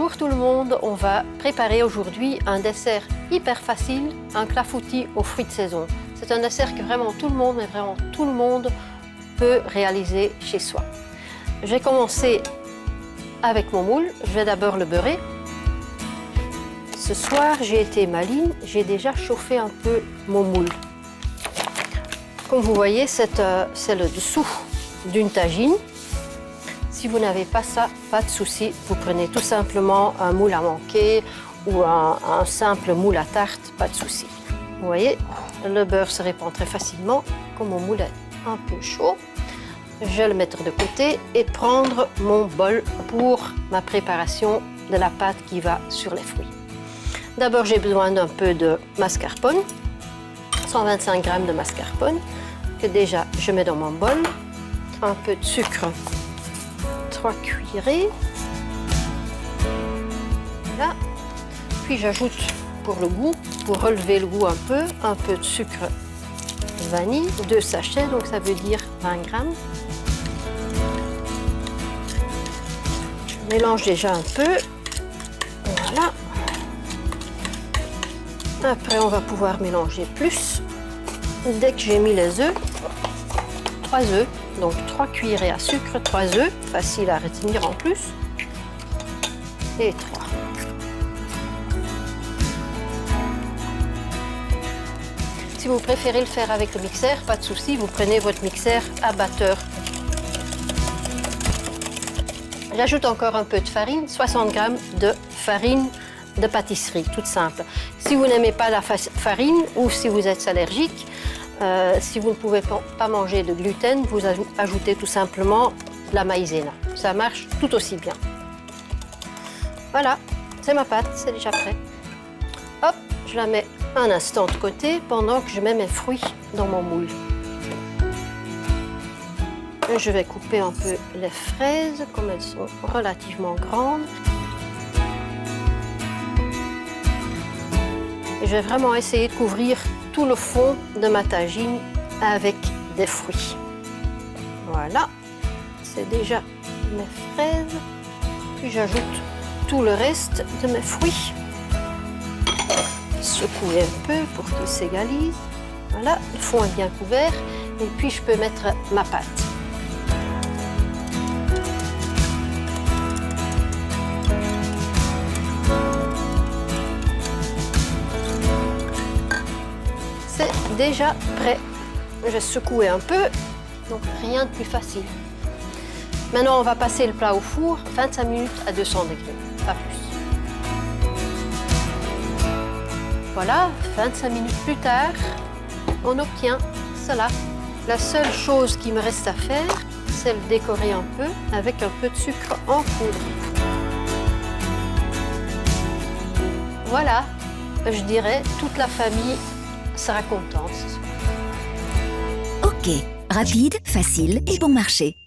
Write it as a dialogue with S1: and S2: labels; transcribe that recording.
S1: Bonjour tout le monde, on va préparer aujourd'hui un dessert hyper facile, un clafoutis aux fruits de saison. C'est un dessert que vraiment tout le monde, mais vraiment tout le monde peut réaliser chez soi. Je vais commencer avec mon moule, je vais d'abord le beurrer. Ce soir, j'ai été maligne, j'ai déjà chauffé un peu mon moule. Comme vous voyez, c'est le dessous d'une tagine. Si vous n'avez pas ça, pas de souci, vous prenez tout simplement un moule à manquer ou un simple moule à tarte, pas de souci. Vous voyez, le beurre se répand très facilement. Comme mon moule est un peu chaud, je vais le mettre de côté et prendre mon bol pour ma préparation de la pâte qui va sur les fruits. D'abord, j'ai besoin d'un peu de mascarpone, 125 g de mascarpone, que déjà je mets dans mon bol, un peu de sucre, 3 cuillerées. Voilà. Puis j'ajoute pour le goût, pour relever le goût un peu de sucre vanille, 2 sachets, donc ça veut dire 20 g. Je mélange déjà un peu. Voilà. Après, on va pouvoir mélanger plus. Dès que j'ai mis les œufs, 3 œufs. Donc 3 cuillerées à sucre, 3 œufs, facile à retenir en plus, et 3. Si vous préférez le faire avec le mixeur, pas de souci, vous prenez votre mixeur à batteur. J'ajoute encore un peu de farine, 60 g de farine de pâtisserie, toute simple. Si vous n'aimez pas la farine ou si vous êtes allergique, si vous ne pouvez pas manger de gluten, vous ajoutez tout simplement de la maïzena. Ça marche tout aussi bien. Voilà, c'est ma pâte, c'est déjà prêt. Hop, je la mets un instant de côté pendant que je mets mes fruits dans mon moule. Et je vais couper un peu les fraises, comme elles sont relativement grandes. Et je vais vraiment essayer de couvrir tout le fond de ma tagine avec des fruits. Voilà, c'est déjà mes fraises. Puis j'ajoute tout le reste de mes fruits. Secouer un peu pour qu'ils s'égalisent. Voilà, le fond est bien couvert. Et puis je peux mettre ma pâte. C'est déjà prêt. Je vais secouer un peu, donc rien de plus facile. Maintenant, on va passer le plat au four, 25 minutes à 200 degrés, pas plus. Voilà, 25 minutes plus tard, on obtient cela. La seule chose qui me reste à faire, c'est le décorer un peu avec un peu de sucre en poudre. Voilà, je dirais toute la famille sera contente ce soir.
S2: Ok, rapide, facile et bon marché.